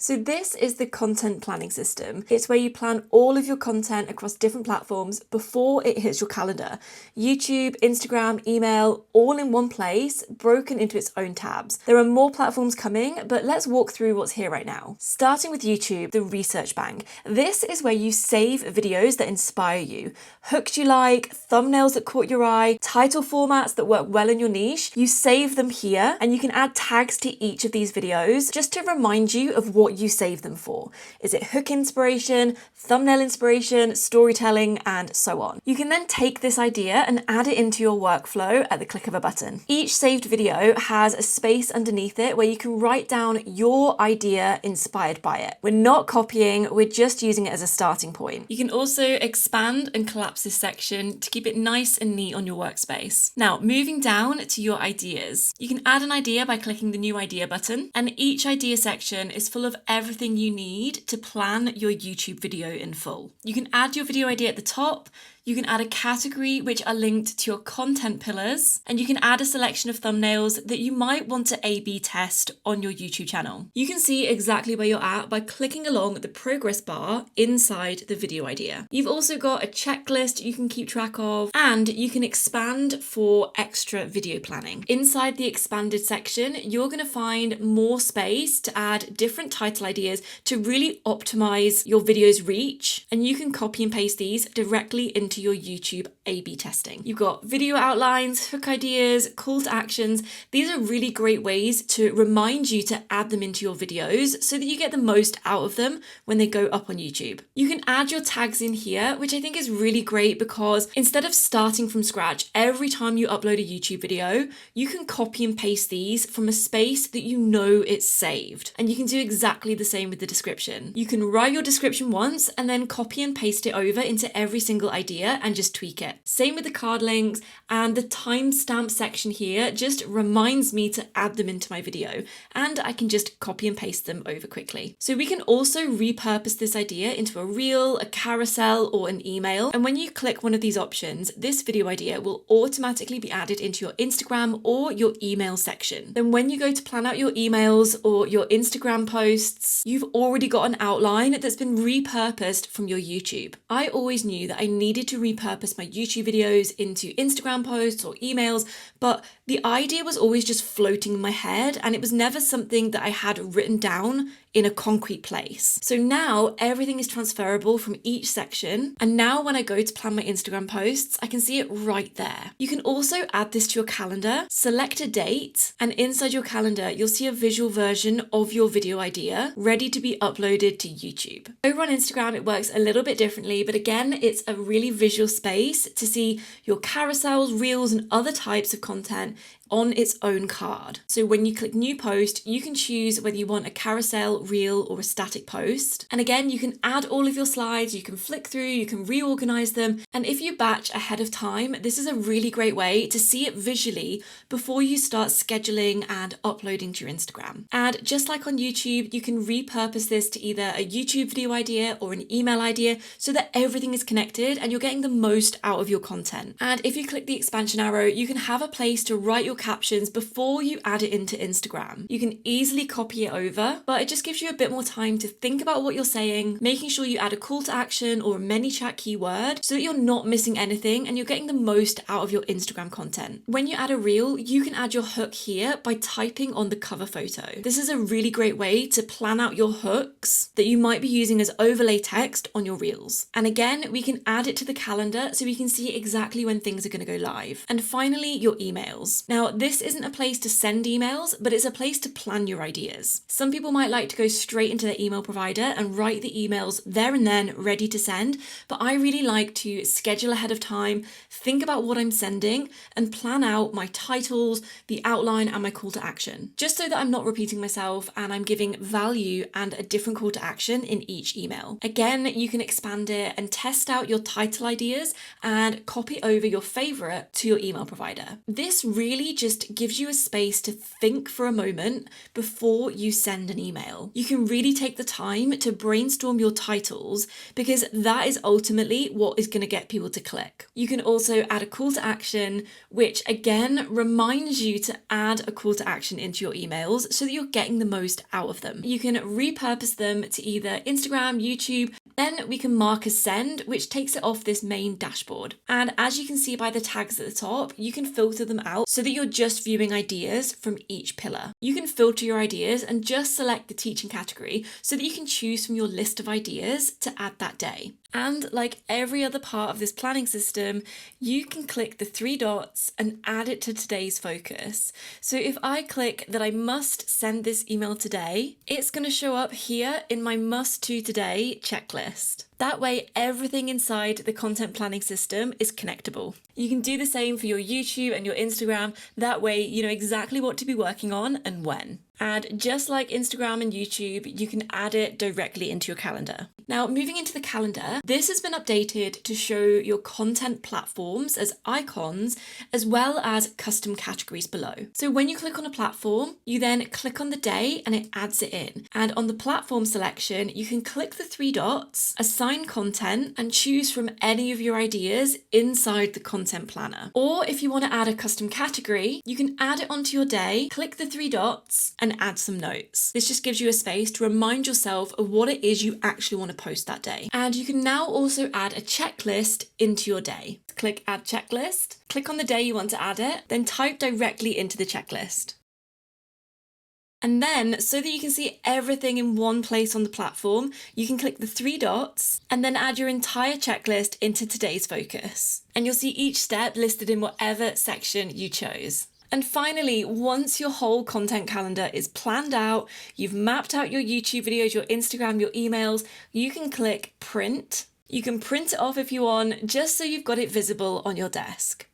So this is the content planning system. It's where you plan all of your content across different platforms before it hits your calendar. YouTube, Instagram, email, all in one place, broken into its own tabs. There are more platforms coming, but let's walk through what's here right now. Starting with YouTube, the research bank. This is where you save videos that inspire you, hooks you like, thumbnails that caught your eye, title formats that work well in your niche. You save them here, and you can add tags to each of these videos just to remind you of what you save them for. Is it hook inspiration, thumbnail inspiration, storytelling, and so on. You can then take this idea and add it into your workflow at the click of a button. Each saved video has a space underneath it where you can write down your idea inspired by it. We're not copying, we're just using it as a starting point. You can also expand and collapse this section to keep it nice and neat on your workspace. Now, moving down to your ideas. You can add an idea by clicking the new idea button, and each idea section is full of everything you need to plan your YouTube video in full. You can add your video idea at the top. You can add a category which are linked to your content pillars, and you can add a selection of thumbnails that you might want to A/B test on your YouTube channel. You can see exactly where you're at by clicking along the progress bar inside the video idea. You've also got a checklist you can keep track of, and you can expand for extra video planning. Inside the expanded section, you're going to find more space to add different title ideas to really optimize your video's reach, and you can copy and paste these directly into your YouTube A/B testing. You've got video outlines, hook ideas, call to actions. These are really great ways to remind you to add them into your videos so that you get the most out of them when they go up on YouTube. You can add your tags in here, which I think is really great because instead of starting from scratch every time you upload a YouTube video, you can copy and paste these from a space that you know it's saved. And you can do exactly the same with the description. You can write your description once and then copy and paste it over into every single idea and just tweak it. Same with the card links, and the timestamp section here just reminds me to add them into my video, and I can just copy and paste them over quickly. So we can also repurpose this idea into a reel, a carousel, or an email. And when you click one of these options, this video idea will automatically be added into your Instagram or your email section. Then when you go to plan out your emails or your Instagram posts, you've already got an outline that's been repurposed from your YouTube. I always knew that I needed to repurpose my YouTube videos into Instagram posts or emails, but the idea was always just floating in my head, and it was never something that I had written down in a concrete place. So now everything is transferable from each section, and now when I go to plan my Instagram posts, I can see it right there. You can also add this to your calendar, select a date, and inside your calendar you'll see a visual version of your video idea ready to be uploaded to YouTube. Over on Instagram it works a little bit differently, but again it's a really visual space to see your carousels, reels, and other types of content on its own card. So when you click new post, you can choose whether you want a carousel, reel, or a static post. And again, you can add all of your slides, you can flick through, you can reorganize them. And if you batch ahead of time, this is a really great way to see it visually before you start scheduling and uploading to your Instagram. And just like on YouTube, you can repurpose this to either a YouTube video idea or an email idea so that everything is connected and you're getting the most out of your content. And if you click the expansion arrow, you can have a place to write your captions before you add it into Instagram. You can easily copy it over, but it just gives you a bit more time to think about what you're saying, making sure you add a call to action or a ManyChat keyword so that you're not missing anything and you're getting the most out of your Instagram content. When you add a reel, you can add your hook here by typing on the cover photo. This is a really great way to plan out your hooks that you might be using as overlay text on your reels. And again, we can add it to the calendar so we can see exactly when things are going to go live. And finally, your emails. Now, this isn't a place to send emails, but it's a place to plan your ideas. Some people might like to go straight into their email provider and write the emails there and then ready to send, but I really like to schedule ahead of time, think about what I'm sending, and plan out my titles, the outline, and my call to action, just so that I'm not repeating myself and I'm giving value and a different call to action in each email. Again, you can expand it and test out your title ideas and copy over your favorite to your email provider. This really just gives you a space to think for a moment before you send an email. You can really take the time to brainstorm your titles because that is ultimately what is going to get people to click. You can also add a call to action, which again reminds you to add a call to action into your emails so that you're getting the most out of them. You can repurpose them to either Instagram, YouTube, then we can mark as send, which takes it off this main dashboard. And as you can see by the tags at the top, you can filter them out so that you're just viewing ideas from each pillar. You can filter your ideas and just select the teaching category so that you can choose from your list of ideas to add that day. And like every other part of this planning system, you can click the 3 dots and add it to today's focus. So if I click that I must send this email today, it's going to show up here in my must to today checklist. That way, everything inside the content planning system is connectable. You can do the same for your YouTube and your Instagram. That way, you know exactly what to be working on and when. And just like Instagram and YouTube, you can add it directly into your calendar. Now, moving into the calendar, this has been updated to show your content platforms as icons, as well as custom categories below. So when you click on a platform, you then click on the day and it adds it in. And on the platform selection, you can click the 3 dots, assign content, and choose from any of your ideas inside the content planner. Or if you want to add a custom category, you can add it onto your day, click the 3 dots, and add some notes. This just gives you a space to remind yourself of what it is you actually want to post that day. And you can now also add a checklist into your day. Click Add Checklist, click on the day you want to add it, then type directly into the checklist. And then, so that you can see everything in one place on the platform, you can click the 3 dots and then add your entire checklist into today's focus. And you'll see each step listed in whatever section you chose. And finally, once your whole content calendar is planned out, you've mapped out your YouTube videos, your Instagram, your emails, you can click print. You can print it off if you want, just so you've got it visible on your desk.